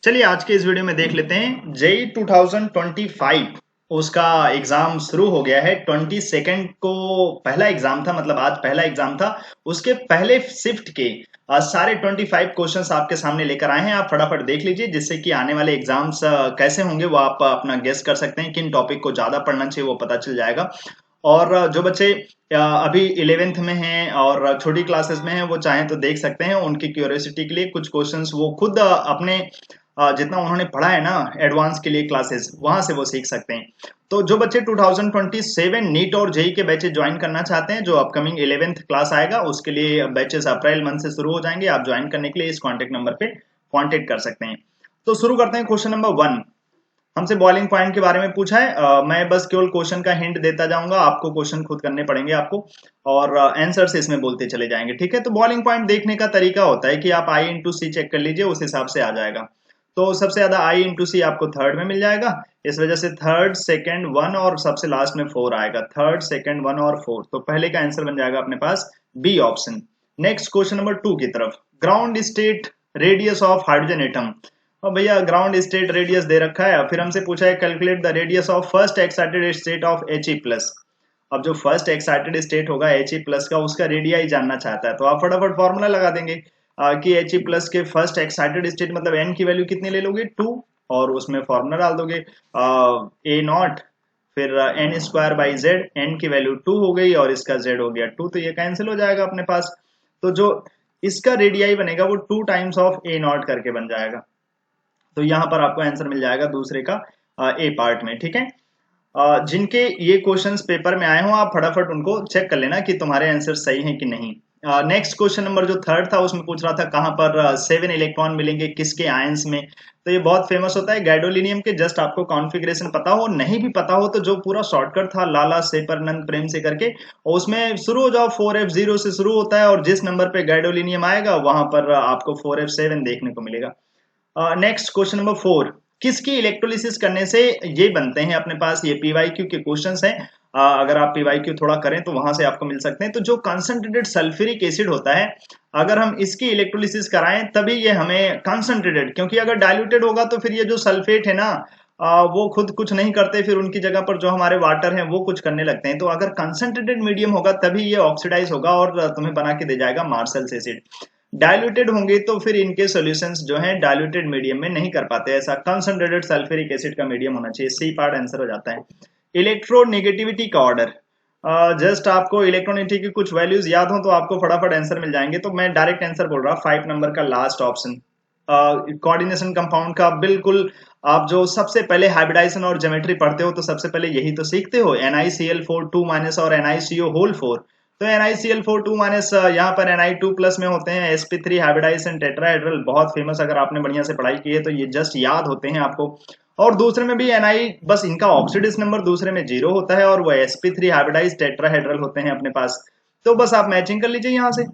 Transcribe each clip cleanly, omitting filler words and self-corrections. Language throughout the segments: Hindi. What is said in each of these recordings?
चलिए आज के इस वीडियो में देख लेते हैं जेई 2025 उसका एग्जाम शुरू हो गया है। 22 को पहला एग्जाम था, मतलब आज पहला एग्जाम था। उसके पहले शिफ्ट के सारे 25 क्वेश्चंस आपके सामने लेकर आए हैं। आप फटाफट देख लीजिए जिससे कि आने वाले एग्जाम्स कैसे होंगे वो आप अपना गेस कर सकते हैं। किन टॉपिक को ज्यादा पढ़ना चाहिए वो पता चल जाएगा। और जो बच्चे अभी 11th में हैं और छोटी क्लासेस में हैं वो चाहें तो देख सकते हैं। उनकी क्यूरियोसिटी के लिए कुछ क्वेश्चंस वो खुद अपने जितना उन्होंने पढ़ा है ना एडवांस के लिए क्लासेस वहां से वो सीख सकते हैं। तो जो बच्चे 2027 नीट और जेई के बैचेस ज्वाइन करना चाहते हैं, जो अपकमिंग 11th क्लास आएगा उसके लिए बैचेस अप्रैल मंथ से शुरू हो जाएंगे। आप ज्वाइन करने के लिए इस कॉन्टेक्ट नंबर पे कॉन्टेक्ट कर सकते हैं। तो शुरू करते हैं। क्वेश्चन नंबर 1 हमसे बॉइलिंग पॉइंट के बारे में पूछा है। मैं बस केवल क्वेश्चन का हिंट देता जाऊंगा, आपको क्वेश्चन खुद करने पड़ेंगे आपको, और आंसर से इसमें बोलते चले जाएंगे। ठीक है, तो बॉइलिंग पॉइंट देखने का तरीका होता है कि आप आई इंटू सी चेक कर लीजिए, उस हिसाब से आ जाएगा। तो सबसे ज्यादा आई इंटू सी आपको थर्ड में मिल जाएगा, इस वजह से थर्ड, सेकंड, वन और सबसे लास्ट में फोर आएगा। थर्ड, सेकंड, वन और फोर, तो पहले का आंसर बन जाएगा अपने पास B option. Next question number 2 की तरफ। Ground state radius of hydrogen atom. और भैया ग्राउंड स्टेट रेडियस दे रखा है, फिर हमसे पूछा है calculate the radius of first excited state of He plus. अब जो फर्स्ट एक्साइटेड स्टेट होगा He प्लस का, उसका रेडियाई जानना चाहता है, तो आप फटाफट फॉर्मूला लगा देंगे कि He प्लस के फर्स्ट एक्साइटेड स्टेट मतलब n की वैल्यू कितनी ले लोगे 2, और उसमें फॉर्मूला डाल दोगे ए नॉट, फिर n square by Z. N की वैल्यू 2 हो गई और इसका जेड हो गया 2, तो ये कैंसिल हो जाएगा अपने पास। तो जो इसका रेडियाई बनेगा वो 2 टाइम्स ऑफ ए नॉट करके बन जाएगा। तो यहां पर आपको आंसर मिल जाएगा दूसरे का ए पार्ट में। ठीक है, जिनके ये क्वेश्चंस पेपर में आए हो आप फटाफट उनको चेक कर लेना कि तुम्हारे आंसर सही हैं कि नहीं। नेक्स्ट क्वेश्चन नंबर जो थर्ड था उसमें पूछ रहा था कहां पर 7 इलेक्ट्रॉन मिलेंगे किसके आयंस में। तो ये बहुत फेमस होता है गैडोलिनियम के। जस्ट आपको कॉन्फ़िगरेशन पता हो, नहीं भी पता हो तो जो पूरा शॉर्टकट था लाला सेपरनंद प्रेम से करके, और उसमें शुरू हो जाओ 4F0 से शुरू होता है, और जिस नंबर पे गैडोलिनियम आएगा वहां पर आपको 4F7 देखने को मिलेगा। Next question number 4। किसकी इलेक्ट्रोलिसिस करने से ये बनते हैं अपने पास, ये पीवाईक्यू के क्वेश्चंस हैं। अगर आप पीवाईक्यू थोड़ा करें तो वहां से आपको मिल सकते हैं। तो जो कंसंट्रेटेड सल्फ्यूरिक एसिड होता है, अगर हम इसकी इलेक्ट्रोलिसिस कराएं तभी ये हमें कंसंट्रेटेड, क्योंकि अगर डाइल्यूटेड होगा तो फिर ये जो सल्फेट है ना वो खुद कुछ नहीं करते, फिर उनकी जगह पर जो हमारे वाटर हैं वो कुछ करने लगते हैं। तो अगर कंसंट्रेटेड मीडियम होगा तभी ये ऑक्सीडाइज होगा और तुम्हें बना के दे जाएगा मार्शल्स एसिड। डाइल्यूटेड होंगे तो फिर इनके सॉल्यूशंस जो हैं डाइल्यूटेड मीडियम में नहीं कर पाते, ऐसा कंसंट्रेटेड सल्फ्यूरिक एसिड का मीडियम होना चाहिए। सी पार्ट आंसर हो जाता है। इलेक्ट्रोनेगेटिविटी का ऑर्डर। जस्ट आपको इलेक्ट्रोनिटी की कुछ वैल्यूज याद हो तो आपको फटाफट आंसर मिल जाएंगे। तो मैं डायरेक्ट आंसर बोल रहा 5 नंबर का लास्ट ऑप्शन। कोऑर्डिनेशन कंपाउंड का बिल्कुल, आप जो सबसे पहले हाइब्रिडाइजेशन और ज्योमेट्री पढ़ते हो तो सबसे पहले यही तो सीखते हो, NiCl4 2 माइनस और NiCO होल 4। तो NiCl4 2 माइनस यहाँ पर Ni2 प्लस में होते हैं sp3 हाइब्रिडाइजेशन टेट्राहेड्रल, बहुत फेमस। अगर आपने बढ़िया से पढ़ाई की है तो ये जस्ट याद होते हैं आपको। और दूसरे में भी Ni, बस इनका ऑक्सीडेशन नंबर दूसरे में 0 होता है और वो sp3 हाइब्रिडाइज टेट्राहेड्रल होते हैं अपने पास। तो बस आप मैचिंग कर लीजिए यहाँ से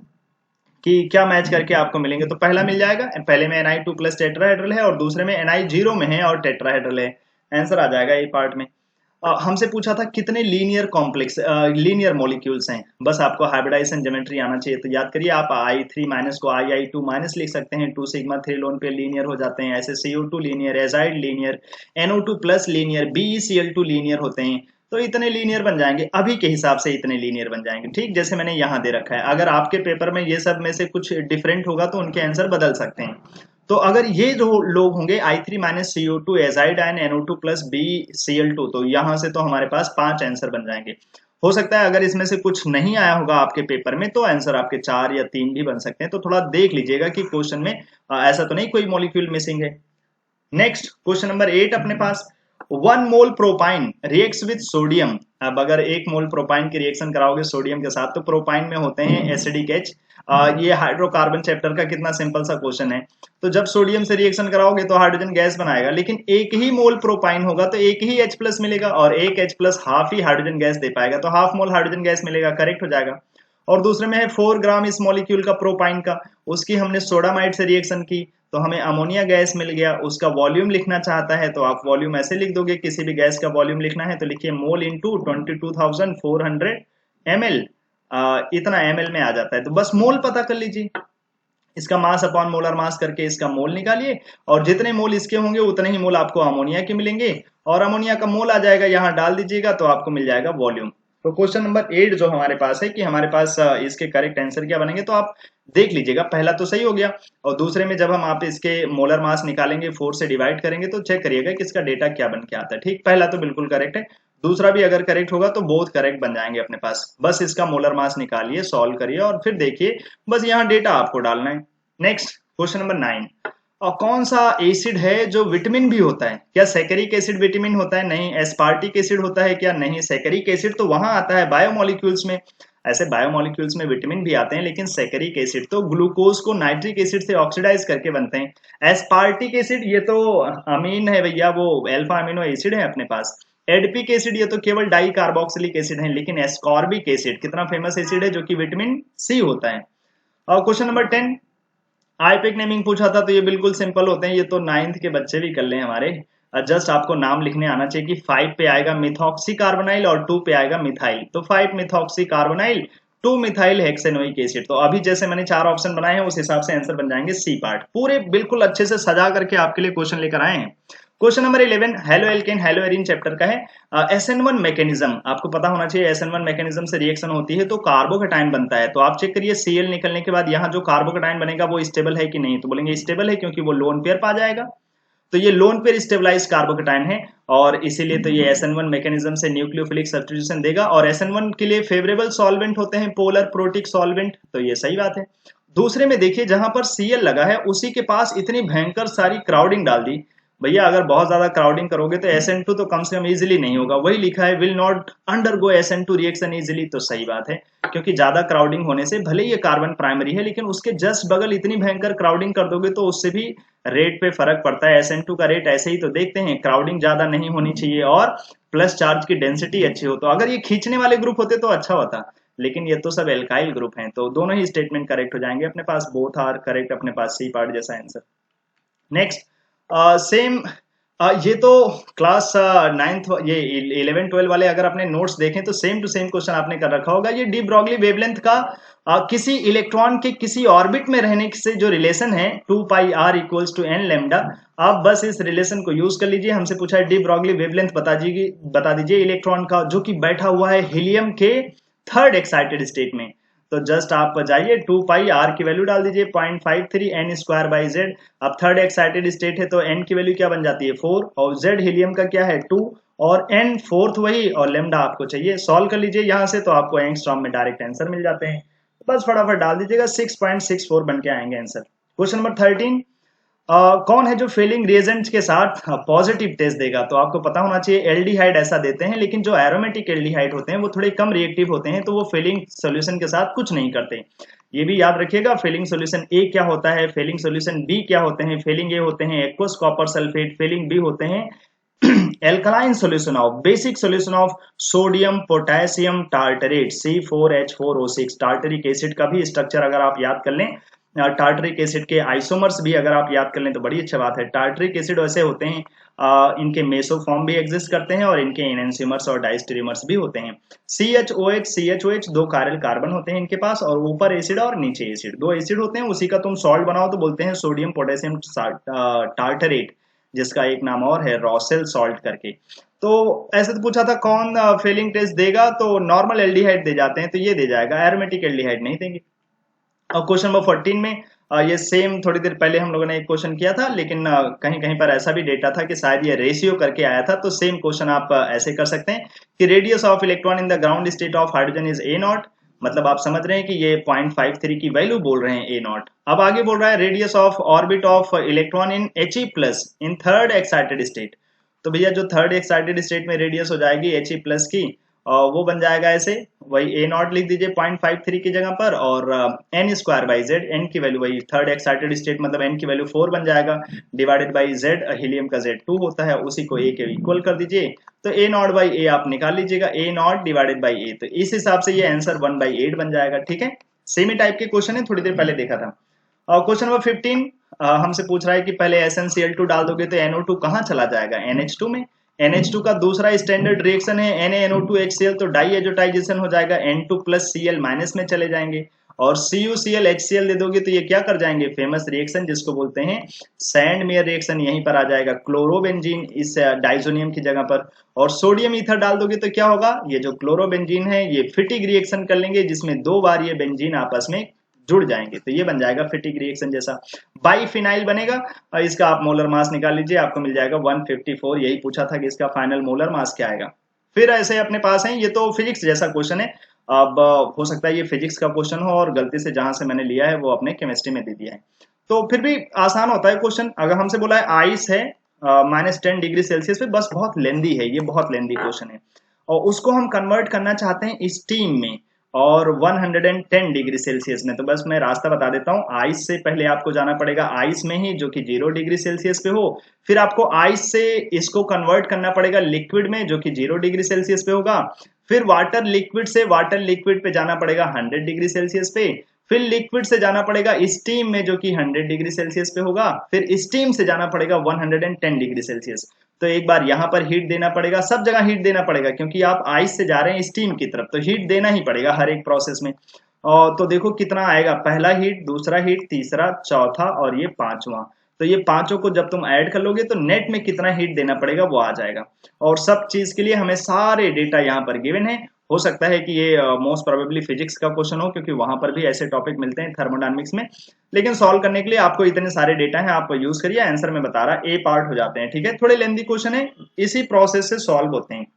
कि क्या मैच करके आपको मिलेंगे। तो पहला मिल जाएगा, पहले में Ni2 प्लस टेट्राहेड्रल है और दूसरे में Ni0 में है और टेट्राहेड्रल है। आंसर आ जाएगा ए पार्ट में। हमसे पूछा था कितने लीनियर कॉम्प्लेक्स लीनियर मॉलिक्यूल्स हैं। बस आपको हाइब्रिडाइजेशन ज्योमेट्री आना चाहिए। तो याद करिए, आप I3 माइनस को II2 माइनस लिख सकते हैं। 2 सिग्मा 3 लोन पे लीनियर हो जाते हैं, ऐसे CO2 linear, azide linear, NO2 plus linear, BeCl2 linear होते हैं। तो इतने लीनियर बन जाएंगे, अभी के हिसाब से इतने लीनियर बन जाएंगे। ठीक, जैसे मैंने यहाँ दे रखा है। अगर आपके पेपर में ये सब में से कुछ डिफरेंट होगा तो उनके आंसर बदल सकते हैं। तो अगर ये जो लोग होंगे I3 minus CO2 azide ion NO2 plus BeCl2, तो यहां से तो हमारे पास 5 आंसर बन जाएंगे। हो सकता है अगर इसमें से कुछ नहीं आया होगा आपके पेपर में तो आंसर आपके 4 या 3 भी बन सकते हैं। तो थोड़ा देख लीजिएगा कि क्वेश्चन में ऐसा तो नहीं कोई मॉलिक्यूल मिसिंग है। नेक्स्ट क्वेश्चन नंबर 8 अपने पास। 1 मोल प्रोपाइन रिएक्ट्स विद सोडियम। अब अगर 1 मोल प्रोपाइन की रिएक्शन कराओगे सोडियम के साथ तो प्रोपाइन में होते हैं एसिडिक H। ये हाइड्रोकार्बन चैप्टर का कितना सिंपल सा क्वेश्चन है। तो जब सोडियम से रिएक्शन कराओगे तो हाइड्रोजन गैस बनाएगा, लेकिन एक ही मोल प्रोपाइन होगा तो एक ही H प्लस मिलेगा, और एक H प्लस हाफ ही हाइड्रोजन गैस दे पाएगा, तो हाफ मोल हाइड्रोजन गैस मिलेगा, करेक्ट हो जाएगा। और दूसरे में है 4 ग्राम इस मॉलिक्यूल का प्रोपाइन का, उसकी हमने सोडामाइड से रिएक्शन की तो हमें अमोनिया गैस मिल गया। उसका वॉल्यूम लिखना चाहता है तो आप वॉल्यूम ऐसे लिख दोगे, किसी भी गैस का वॉल्यूम लिखना है तो लिखिए मोल इंटू 22,400 ml। इतना ml में आ जाता है, तो बस मोल पता कर लीजिए। इसका मास अपॉन मोलर मास करके इसका मोल निकालिए, और जितने मोल इसके होंगे उतने ही मोल आपको अमोनिया के मिलेंगे, और अमोनिया का मोल आ जाएगा, यहाँ डाल दीजिएगा तो आपको मिल जाएगा वॉल्यूम। तो क्वेश्चन नंबर 8 जो हमारे पास है कि हमारे पास इसके करेक्ट आंसर क्या बनेंगे, तो आप देख लीजिएगा, पहला तो सही हो गया, और दूसरे में जब हम आप इसके मोलर मास निकालेंगे 4 से डिवाइड करेंगे तो चेक करिएगा कि इसका डेटा क्या बन के आता है। ठीक, पहला तो बिल्कुल करेक्ट है, दूसरा भी अगर करेक्ट होगा तो बोथ करेक्ट बन जाएंगे अपने पास। बस इसका मोलर मास निकालिए, सॉल्व करिए और फिर देखिए, बस यहाँ डेटा आपको डालना है। नेक्स्ट क्वेश्चन नंबर 9, और कौन सा एसिड है जो विटामिन भी होता है? क्या सैकरिक एसिड विटामिन होता है? नहीं। एस्पार्टिक एसिड होता है क्या? नहीं। सैकरिक एसिड तो वहां आता है बायोमोलिक्यूल्स में, ऐसे बायोमोलिक्यूल्स में विटामिन भी आते हैं, लेकिन सैकरिक एसिड तो ग्लूकोज को नाइट्रिक एसिड से ऑक्सीडाइज करके बनते हैं। एस्पार्टिक एसिड ये तो अमीन है भैया, वो अल्फा अमीनो एसिड है अपने पास। एडपिक एसिड ये तो केवल डाई कार्बोक्सिलिक एसिड है, लेकिन एस्कॉर्बिक एसिड कितना फेमस एसिड है जो कि विटामिन सी होता है। और क्वेश्चन नंबर 10, आईपिक नेमिंग पूछा था, तो ये बिल्कुल सिंपल होते हैं, ये तो 9th के बच्चे भी कर ले हमारे। जस्ट आपको नाम लिखने आना चाहिए कि 5 पे आएगा मिथॉक्सी कार्बोनाइल और 2 पे आएगा मिथाइल, तो 5 मिथॉक्सी कार्बोनाइल, 2 मिथाइल हेक्सेनोइक एसिड। तो अभी जैसे मैंने 4 ऑप्शन बनाए हैं उस हिसाब से आंसर बन जाएंगे सी पार्ट। पूरे बिल्कुल अच्छे से सजा करके आपके लिए क्वेश्चन लेकर आए हैं। Question number 11 halo alkane hello Erin chapter का है। SN1 मैकेनिज्म आपको पता होना चाहिए, SN1 मैकेनिज्म से रिएक्शन होती है तो कार्बोकेटाइन बनता है। तो आप चेक करिए Cl निकलने के बाद यहाँ जो कार्बोकेटाइन बनेगा वो स्टेबल है कि नहीं, तो बोलेंगे स्टेबल है क्योंकि वो लोन पेयर पा जाएगा, तो ये लोन पेयर स्टेबलाइज कार्बोकेटाइन है, और इसीलिए तो ये SN1 मैकेनिज्म से न्यूक्लियोफिलिक सब्स्टिट्यूशन देगा। और SN1 के लिए फेवरेबल सॉल्वेंट होते हैं पोलर प्रोटिक सॉल्वेंट, तो ये सही बात है। दूसरे में देखिए जहां पर Cl लगा है उसी के पास इतनी भयंकर सारी क्राउडिंग डाल दी, भैया अगर बहुत ज्यादा क्राउडिंग करोगे तो SN2 तो कम से कम इजीली नहीं होगा, वही लिखा है will not undergo SN2 reaction easily, तो सही बात है, क्योंकि ज्यादा क्राउडिंग होने से भले ये कार्बन प्राइमरी है लेकिन उसके जस्ट बगल इतनी भयंकर क्राउडिंग कर दोगे तो उससे भी रेट पे फर्क पड़ता है। SN2 का रेट ऐसे ही तो देखते हैं, क्राउडिंग ज्यादा नहीं होनी चाहिए और प्लस चार्ज की डेंसिटी अच्छी हो, तो अगर ये खींचने वाले ग्रुप होते तो अच्छा होता, लेकिन ये तो सब एल्काइल ग्रुप हैं, तो दोनों ही स्टेटमेंट करेक्ट हो जाएंगे अपने पास, बोथ आर करेक्ट अपने पास, सी पार्ट जैसा आंसर। नेक्स्ट सेम ये तो क्लास 9th ये 11-12 वाले अगर अपने नोट्स देखें तो सेम टू सेम क्वेश्चन आपने कर रखा होगा। ये डी ब्रॉगली वेवलेंथ का किसी इलेक्ट्रॉन के किसी ऑर्बिट में रहने से जो रिलेशन है 2 pi r equals to n lambda, आप बस इस रिलेशन को यूज कर लीजिए। हमसे पूछा है डी ब्रॉगली वेवलेंथ बता दीजिए इलेक्ट्रॉन का जो कि बैठा हुआ है हीलियम के थर्ड एक्साइटेड स्टेट में, तो जस्ट आप जाइए 2 पाई r की वैल्यू डाल दीजिए 0.53 n स्क्वायर बाई z। अब थर्ड एक्साइटेड स्टेट है तो n की वैल्यू क्या बन जाती है 4, और z हीलियम का क्या है 2, और n फोर्थ वही, और लेमडा आपको चाहिए। सॉल्व कर लीजिए यहाँ से तो आपको एंगस्ट्रॉम में डायरेक्ट आंसर मिल जाते हैं, बस फटाफट डाल दीजिएगा 6.64 बन के आएंगे आंसर। क्वेश्चन नंबर 13, कौन है जो फेलिंग रिएजेंट के साथ पॉजिटिव टेस्ट देगा, तो आपको पता होना चाहिए एल्डिहाइड ऐसा देते हैं, लेकिन जो एरोमेटिक एल्डिहाइड होते हैं वो थोड़े कम रिएक्टिव होते हैं तो वो फेलिंग सोल्यूशन के साथ कुछ नहीं करते। ये भी याद रखिएगा, फेलिंग सोल्यूशन ए क्या होता है, फेलिंग सोल्यूशन बी क्या होते हैं। फेलिंग ए होते हैं aqueous copper sulphate, Fehling B होते हैं alkaline solution of basic solution of sodium potassium tartrate C4H4O6। Tartaric acid का भी स्ट्रक्चर अगर आप याद कर लें, टार्टरिक एसिड के आइसोमर्स भी अगर आप याद कर लें तो बड़ी अच्छी बात है। टार्टरिक एसिड वैसे होते हैं इनके मेसोफॉर्म भी एग्जिस्ट करते हैं और इनके एनेंसियमर्स और डाइस्टेरियमर्स भी होते हैं। CHOH दो कायरल कार्बन होते हैं इनके पास, और ऊपर एसिड और नीचे एसिड, दो एसिड होते हैं, उसी का तुम सॉल्ट बनाओ तो बोलते हैं सोडियम पोटेशियम टार्टरेट, जिसका एक नाम और है रॉसेल सॉल्ट करके। तो ऐसे तो पूछा था कौन फेलिंग टेस्ट देगा, तो नॉर्मल एल्डिहाइड दे जाते हैं तो ये दे जाएगा, एरोमेटिक एल्डिहाइड नहीं देंगे। और क्वेश्चन नंबर 14 में ये सेम थोड़ी देर पहले हम लोगों ने एक क्वेश्चन किया था, लेकिन कहीं कहीं पर ऐसा भी डेटा था कि शायद ये रेशियो करके आया था, तो सेम क्वेश्चन आप ऐसे कर सकते हैं कि radius of electron in the ground state of hydrogen is A0, मतलब आप समझ रहे हैं कि ये 0.53 की वैल्यू बोल रहे हैं A0। अब आगे बोल रहा है radius of orbit of electron in He+ in third excited state, तो भैया जो थर्ड एक्साइटेड स्टेट में रेडियस हो जाएगी He+ की, वो बन जाएगा ऐसे, वही A0 लिख दीजिए 0.53 की जगह पर, और n square by z, n की वैल्यू वही थर्ड एक्साइटेड स्टेट मतलब n की वैल्यू 4 बन जाएगा, डिवाइडेड बाई z, हीलियम का Z2 होता है, उसी को A के इक्वल कर दीजिए, तो A0 बाई A आप निकाल लीजिएगा, A0 डिवाइडेड बाई A, तो इस हिसाब से ये आंसर 1/8 बन जाएगा। ठीक है, सेम ही टाइप के क्वेश्चन है, थोड़ी देर पहले देखा था। और क्वेश्चन नंबर 15 हमसे पूछ रहा है कि पहले SnCl2 डाल दोगे तो NO2 कहाँ चला जाएगा, NH2 में। NH2 का दूसरा स्टैंडर्ड रिएक्शन है NaNO2HCl, तो डाई एजोटाइजेशन हो जाएगा, N2 + Cl- में चले जाएंगे, और CuCl HCl दे दोगे तो ये क्या कर जाएंगे, फेमस रिएक्शन जिसको बोलते हैं सैंड मेयर रिएक्शन, यहीं पर आ जाएगा क्लोरोबेंजीन इस डाइजोनियम की जगह पर। और सोडियम ईथर डाल दोगे तो क्या होगा, ये जो क्लोरोबेंजीन है ये फिटिक रिएक्शन कर लेंगे, जिसमें 2 बार ये बेंजीन आपस में जुड़ जाएंगे, तो ये बन जाएगा फिटिक रिएक्शन जैसा। बाईफिनाइल बनेगा, इसका आप मोलर मास निकाल लीजिए, आपको मिल जाएगा 154। यही पूछा था कि इसका फाइनल मोलर मास क्या आएगा। फिर ऐसे अपने पास है, ये तो फिजिक्स जैसा क्वेश्चन है। अब हो सकता है ये फिजिक्स का क्वेश्चन हो और गलती से जहां से मैंने लिया है वो अपने केमिस्ट्री में दे दिया है, तो फिर भी आसान होता है क्वेश्चन। अगर हमसे बोला है आइस है -10 डिग्री सेल्सियस पे, बस बहुत लेंदी है, ये बहुत लेंदी क्वेश्चन है, और उसको हम कन्वर्ट करना चाहते हैं स्टीम में और 110 डिग्री सेल्सियस में। तो बस मैं रास्ता बता देता हूँ, आइस से पहले आपको जाना पड़ेगा आइस में ही, जो कि 0 डिग्री सेल्सियस पे हो। फिर आपको आइस से इसको कन्वर्ट करना पड़ेगा लिक्विड में, जो कि 0 डिग्री सेल्सियस पे होगा। फिर वाटर लिक्विड से वाटर लिक्विड पे जाना पड़ेगा 100 डिग्री सेल्सियस पे। फिर लिक्विड से जाना पड़ेगा स्टीम में, जो कि 100 डिग्री सेल्सियस पे होगा। फिर स्टीम से जाना पड़ेगा 110 डिग्री सेल्सियस। तो एक बार यहाँ पर हीट देना पड़ेगा, सब जगह हीट देना पड़ेगा, क्योंकि आप आइस से जा रहे हैं स्टीम की तरफ, तो हीट देना ही पड़ेगा हर एक प्रोसेस में। और तो देखो कितना आएगा, पहला हीट, दूसरा हीट, तीसरा, चौथा और ये पांचवा। तो ये पांचों को जब तुम ऐड कर लोगे तो नेट में कितना हीट देना पड़ेगा वो आ जाएगा। और सब चीज के लिए हमें सारे डेटा यहाँ पर गिवन है। हो सकता है कि ये मोस्ट प्रोबेबली फिजिक्स का क्वेश्चन हो, क्योंकि वहां पर भी ऐसे टॉपिक मिलते हैं थर्मोडायनेमिक्स में। लेकिन सॉल्व करने के लिए आपको इतने सारे डेटा हैं, आप यूज करिए, आंसर में बता रहा, ए पार्ट हो जाते हैं, ठीक है। थोड़े लेंदी क्वेश्चन है, इसी प्रोसेस से सॉल्व होते हैं।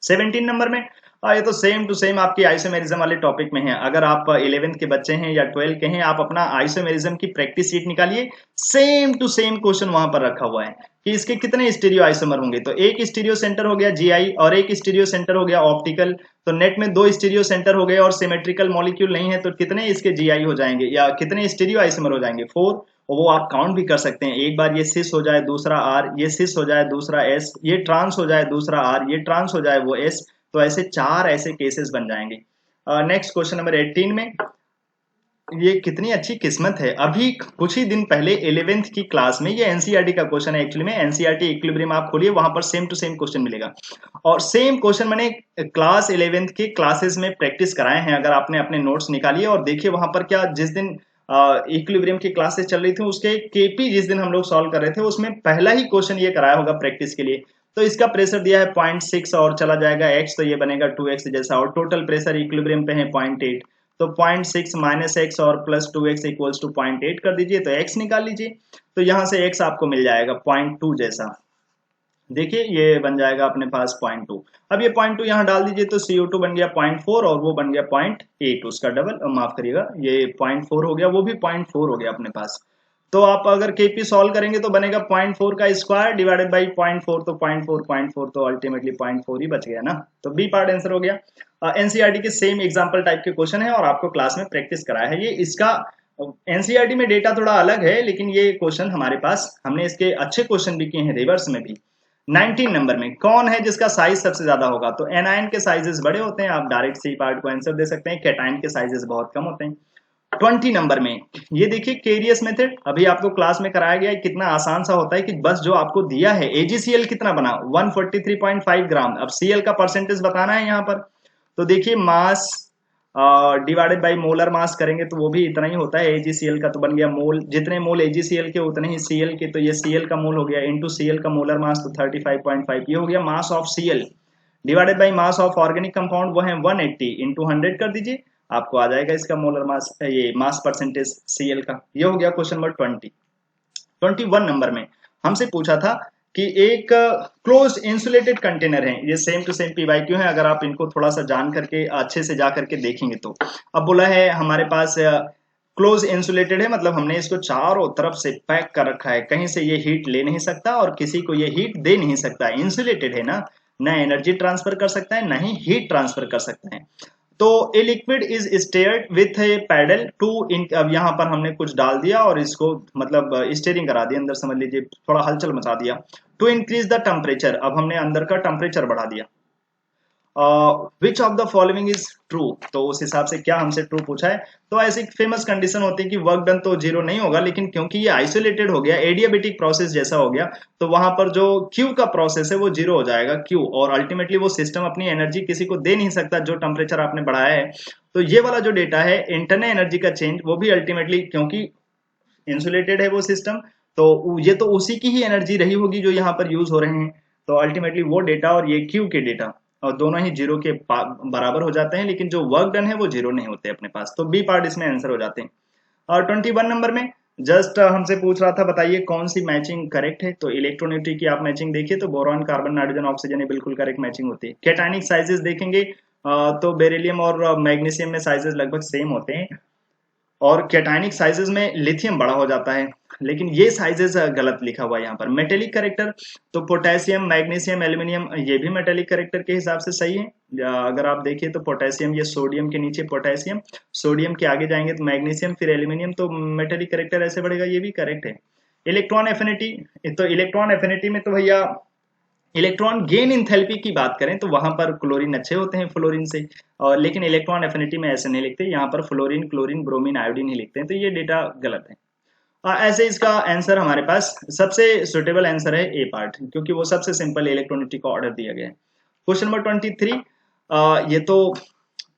17 नंबर में ये तो सेम टू सेम आपकी आइसोमेरिज्म वाले टॉपिक में है। अगर आप 11th के बच्चे हैं या 12 के हैं, आप अपना आइसोमेरिज्म की प्रैक्टिस शीट निकालिए, सेम टू सेम क्वेश्चन वहां पर रखा हुआ है कि इसके कितने स्टीरियो आइसोमर होंगे। तो एक स्टीरियो सेंटर हो गया जीआई और एक स्टीरियो सेंटर हो गया ऑप्टिकल, तो नेट में 2 स्टीरियो सेंटर हो गए और सिमेट्रिकल मॉलिक्यूल नहीं है, तो कितने इसके जीआई हो जाएंगे या कितने स्टीरियो आइसोमर हो जाएंगे, 4। और वो आप काउंट भी कर सकते हैं, एक बार ये सिस हो जाए, दूसरा आर, ये सिस हो जाए, दूसरा एस, ये ट्रांस हो जाए, दूसरा आर, ये ट्रांस हो जाए, वो एस। तो ऐसे 4 ऐसे केसेस बन जाएंगे। नेक्स्ट क्वेश्चन नंबर 18 में, ये कितनी अच्छी किस्मत है, अभी कुछ ही दिन पहले 11th की क्लास में, ये एनसीईआरटी का क्वेश्चन है एक्चुअली में, एनसीईआरटी इक्विलिब्रियम आप खोलिए, वहां पर सेम टू सेम क्वेश्चन मिलेगा। और सेम क्वेश्चन मैंने क्लास 11th के क्लासेस में प्रैक्टिस कराए हैं, अगर आपने अपने नोट्स निकालिए और देखिए वहां पर क्या, जिस दिन इक्विलिब्रियम की क्लासेस चल रही थी उसके केपी जिस दिन हम लोग सॉल्व कर रहे थे, उसमें पहला ही क्वेश्चन ये कराया होगा प्रैक्टिस के लिए। तो इसका प्रेशर दिया है 0.6 और चला जाएगा x, तो ये बनेगा 2x जैसा, और टोटल प्रेशर इक्विलिब्रियम पे है 0.8, तो 0.6 माइनस एक्स और प्लस 2x इक्वल्स टू 0.8 कर दीजिए, तो x निकाल लीजिए। तो यहाँ से x आपको मिल जाएगा 0.2 जैसा, देखिए ये बन जाएगा अपने पास 0.2। अब ये 0.2 यहाँ डाल दीजिए, तो CO2 बन गया 0.4 और वो बन गया 0.8, उसका डबल, माफ करिएगा, ये 0.4 हो गया, वो भी 0.4 हो गया अपने पास। तो आप अगर केपी सॉल्व करेंगे तो बनेगा 0.4 का स्क्वायर डिवाइडेड बाई 0.4, तो 0.4 तो अल्टीमेटली 0.4 ही बच गया ना, तो बी पार्ट आंसर हो गया। एनसीईआरटी के सेम एग्जांपल टाइप के क्वेश्चन है और आपको क्लास में प्रैक्टिस कराया है ये। इसका एनसीईआरटी में डेटा थोड़ा अलग है, लेकिन ये क्वेश्चन हमारे पास, हमने इसके अच्छे क्वेश्चन भी किए हैं रिवर्स में भी। 19 नंबर में, कौन है जिसका साइज सबसे ज्यादा होगा, तो एनायन के साइजेस बड़े होते हैं, आप डायरेक्ट सी पार्ट को आंसर दे सकते हैं, कैटायन के साइजेस बहुत कम होते हैं। 20 नंबर में, ये देखिए केरियस मेथड, अभी आपको क्लास में कराया गया है, कितना आसान सा होता है कि बस जो आपको दिया है AgCl कितना बना 143.5 ग्राम, अब Cl का परसेंटेज बताना है यहाँ पर। तो देखिए mass divided by molar mass करेंगे तो वो भी इतना ही होता है, AgCl का तो बन गया मोल, जितने मोल AgCl के उतने ही Cl के, तो ये Cl का मोल हो गया इनटू Cl का मोलर मास, तो 35.5, ये हो गया mass of Cl divided by mass of organic compound, वो है 180 इंटू 100 कर दीजिए, आपको आ जाएगा इसका मोलर मास, ये मास परसेंटेज Cl का। ये हो गया क्वेश्चन नंबर 20। 21 नंबर में हमसे पूछा था कि एक क्लोज इंसुलेटेड कंटेनर है, ये सेम टू सेम PYQ है, अगर आप इनको थोड़ा सा जान करके अच्छे से जा करके देखेंगे तो। अब बोला है हमारे पास क्लोज इंसुलेटेड है, मतलब हमने इसको चारों तरफ से पैक कर रखा है, कहीं से ये हीट ले नहीं सकता और किसी को ये हीट दे नहीं सकता, इंसुलेटेड है ना, ना एनर्जी ट्रांसफर कर सकता है ना ही हीट ट्रांसफर कर सकता है। तो a liquid is stirred with a paddle too, अब यहाँ पर हमने कुछ डाल दिया और इसको मतलब स्टेयरिंग करा दिया, अंदर समझ लीजिए थोड़ा हलचल मचा दिया, टू इंक्रीज द टेम्परेचर, अब हमने अंदर का टेम्परेचर बढ़ा दिया। Which of the following is true, तो उस हिसाब से क्या हमसे ट्रू पूछा है। तो ऐसी फेमस कंडीशन होती है कि वर्क डन तो जीरो नहीं होगा, लेकिन क्योंकि ये आइसोलेटेड हो गया, एडियाबेटिक प्रोसेस जैसा हो गया, तो वहां पर जो क्यू का प्रोसेस है वो जीरो हो जाएगा, क्यू, और अल्टीमेटली वो सिस्टम अपनी एनर्जी किसी को दे नहीं सकता जो टेम्परेचर आपने बढ़ाया है, तो ये वाला जो डेटा है इंटरनल एनर्जी का चेंज, वो भी अल्टीमेटली क्योंकि इंसुलेटेड है वो सिस्टम, तो ये तो उसी की ही एनर्जी रही होगी जो यहाँ पर यूज हो रहे हैं। तो अल्टीमेटली वो डेटा और ये क्यू के डेटा और दोनों ही जीरो के बराबर हो जाते हैं, लेकिन जो वर्क डन है वो जीरो नहीं होते अपने पास। तो बी पार्ट इसमें आंसर हो जाते हैं। और 21 नंबर में जस्ट हमसे पूछ रहा था बताइए कौन सी मैचिंग करेक्ट है। तो इलेक्ट्रोन्यूट्री की आप मैचिंग देखिए तो बोरॉन कार्बन नाइट्रोजन ऑक्सीजन ये बिल्कुल करेक्ट मैचिंग होती है। कैटायनिक साइजेस देखेंगे तो बेरिलियम और मैग्नीशियम में साइजेस लगभग सेम होते हैं, और कैटायनिक साइजेस में लिथियम बड़ा हो जाता है, लेकिन ये साइजेस गलत लिखा हुआ है यहाँ पर। मेटेलिक करेक्टर तो पोटेशियम मैग्नीशियम एल्यूमिनियम ये भी मेटेलिक करेक्टर के हिसाब से सही है। अगर आप देखिए तो पोटेशियम, ये सोडियम के नीचे पोटेशियम, सोडियम के आगे जाएंगे तो मैग्नीशियम फिर एल्यूमिनियम, तो मेटेलिक करेक्टर ऐसे बढ़ेगा, ये भी करेक्ट है। इलेक्ट्रॉन एफिनिटी, तो इलेक्ट्रॉन एफिनिटी में तो भैया इलेक्ट्रॉन गेन इंथैल्पी की बात करें तो वहां पर क्लोरीन अच्छे होते हैं फ्लोरीन से, और लेकिन इलेक्ट्रॉन एफिनिटी में ऐसे नहीं लिखते, यहाँ पर फ्लोरीन क्लोरीन ब्रोमीन आयोडीन ही लिखते हैं, तो ये डेटा गलत है। ऐसे इसका आंसर हमारे पास सबसे सुटेबल आंसर है ए पार्ट, क्योंकि वो सबसे सिंपल इलेक्ट्रोनिटी का ऑर्डर दिया गया है। क्वेश्चन नंबर 23, ये तो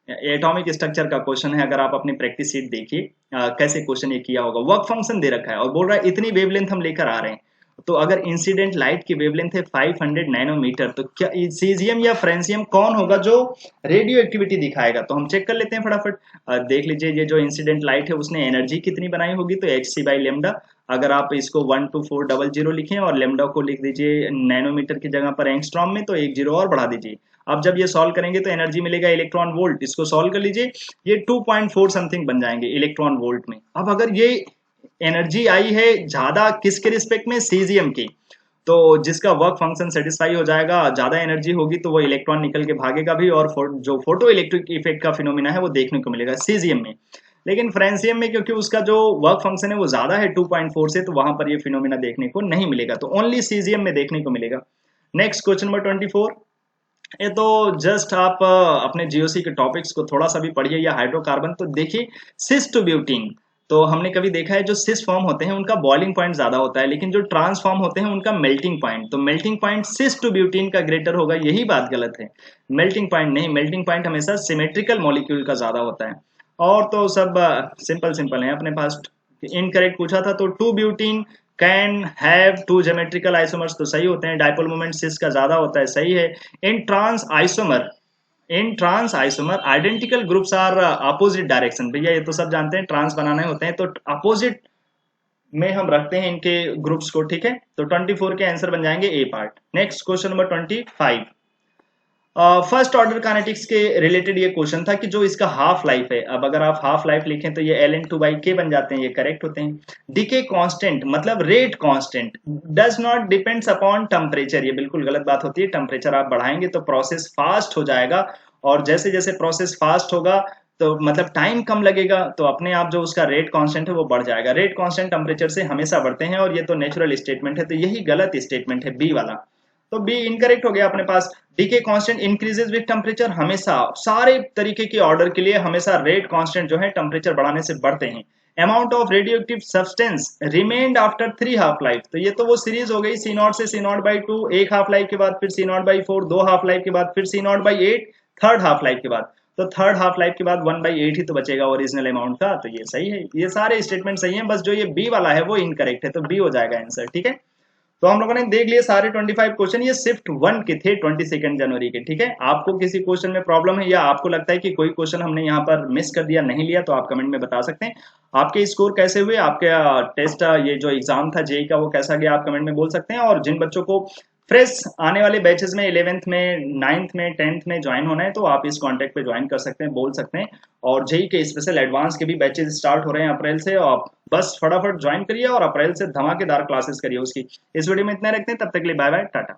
एटॉमिक स्ट्रक्चर का क्वेश्चन है। अगर आप अपनी प्रैक्टिस शीट देखिए कैसे क्वेश्चन ये किया होगा। वर्क फंक्शन दे रखा है और बोल रहा है इतनी वेवलेंथ हम लेकर आ रहे हैं, तो अगर इंसिडेंट लाइट की वेवलेंथ है 500 नैनोमीटर, तो क्या सीजियम या फ्रेंसियम कौन होगा जो रेडियो एक्टिविटी दिखाएगा? तो हम चेक कर लेते हैं फटाफट। देख लीजिए ये जो इंसिडेंट लाइट है उसने एनर्जी कितनी बनाई होगी, तो hc/λ। अगर आप इसको 12400 लिखें और लेमडा को लिख दीजिए नैनोमीटर की जगह पर एंगस्ट्रॉम में, तो एक जीरो और बढ़ा दीजिए। अब जब ये सॉल्व करेंगे तो एनर्जी मिलेगा इलेक्ट्रॉन वोल्ट, इसको सॉल्व कर लीजिए, ये 2.4 समथिंग बन जाएंगे इलेक्ट्रॉन वोल्ट में। अब अगर ये एनर्जी आई है ज्यादा किसके रिस्पेक्ट में, सीजियम की, तो जिसका वर्क फंक्शन सेटिस्फाई हो जाएगा, ज्यादा एनर्जी होगी तो वो इलेक्ट्रॉन निकल के भागेगा भी, और जो फोटो इलेक्ट्रिक इफेक्ट का फिनोमिना है वो देखने को मिलेगा सीजियम में। लेकिन फ्रेंसियम में क्योंकि उसका जो वर्क फंक्शन है वो ज्यादा है 2.4 से, तो वहां पर ये फिनोमिना देखने को नहीं मिलेगा, तो ओनली सीजियम में देखने को मिलेगा। नेक्स्ट क्वेश्चन नंबर 24, ये तो जस्ट आप अपने जीओसी के टॉपिक्स को थोड़ा सा भी पढ़िए या हाइड्रोकार्बन, तो देखिए सिस टू ब्यूटीन, तो हमने कभी देखा है जो सिस फॉर्म होते हैं उनका बॉइलिंग पॉइंट ज्यादा होता है, लेकिन जो ट्रांसफॉर्म होते हैं उनका मेल्टिंग पॉइंट, तो melting point sis to butene का ग्रेटर होगा, यही बात गलत है। मेल्टिंग पॉइंट नहीं, मेल्टिंग पॉइंट हमेशा सिमेट्रिकल मॉलिक्यूल का ज्यादा होता है। और तो सब सिंपल सिंपल है अपने पास। इनकरेक्ट पूछा था तो 2 butene can have 2 geometrical isomers, तो सही होते हैं। डाइपोल मोमेंट सिस का ज्यादा होता है, सही है। In trans isomer identical groups are opposite direction, भैया ये तो सब जानते हैं, ट्रांस बनाने होते हैं तो अपोजिट में हम रखते हैं इनके ग्रुप्स को, ठीक है। तो 24 के आंसर बन जाएंगे A part. Next question number 25, first order kinetics के रिलेटेड ये क्वेश्चन था कि जो इसका हाफ लाइफ है, अब अगर आप हाफ लाइफ लिखें तो ये ln2/k बन जाते हैं, ये करेक्ट होते हैं। डीके कांस्टेंट मतलब rate constant does not depends upon temperature, ये बिल्कुल गलत बात होती है। टेम्परेचर आप बढ़ाएंगे तो प्रोसेस फास्ट हो जाएगा, और जैसे जैसे प्रोसेस फास्ट होगा तो मतलब टाइम कम लगेगा, तो अपने आप जो उसका रेट कांस्टेंट है वो बढ़ जाएगा। रेट कांस्टेंट टेम्परेचर से हमेशा बढ़ते हैं, और ये तो नेचुरल स्टेटमेंट है, तो यही गलत स्टेटमेंट है बी वाला, तो बी इनकरेक्ट हो गया अपने पास। Decay constant increases with temperature, हमेशा सारे तरीके के ऑर्डर के लिए हमेशा रेट कांस्टेंट जो है टेम्परेचर बढ़ाने से बढ़ते हैं। Amount of radioactive substance remained after 3 half life, तो ये तो वो सीरीज हो गई C0 से C0/2, एक हाफ लाइफ के बाद फिर C0/4, 2 हाफ लाइफ के बाद फिर C0/8, थर्ड हाफ लाइफ के बाद, तो थर्ड हाफ लाइफ के बाद 1/8 ही तो बचेगा ओरिजिनल अमाउंट का, तो ये सही है। ये सारे स्टेटमेंट सही हैं, बस जो ये बी वाला है वो इनकरेक्ट है, तो बी हो जाएगा आंसर, ठीक है। तो हम लोगों ने देख लिए सारे 25 क्वेश्चन, ये शिफ्ट 1 के थे 22 जनवरी के, ठीक है। आपको किसी क्वेश्चन में प्रॉब्लम है या आपको लगता है कि कोई क्वेश्चन हमने यहाँ पर मिस कर दिया, नहीं लिया, तो आप कमेंट में बता सकते हैं। आपके स्कोर कैसे हुए, आपके टेस्ट ये जो एग्जाम था जेई का वो कैसा गया, आप कमेंट में बोल सकते हैं। और जिन बच्चों को फ्रेश आने वाले बैचेस में 11th में 9th में 10th में ज्वाइन होना है, तो आप इस कॉन्टेक्ट पे ज्वाइन कर सकते हैं, बोल सकते हैं। और जेई के स्पेशल एडवांस के भी बैचेस स्टार्ट हो रहे हैं अप्रैल से, और बस फटाफट ज्वाइन करिए और अप्रैल से धमाकेदार क्लासेस करिए उसकी। इस वीडियो में इतना रखते हैं, तब तक के लिए बाय बाय, टाटा।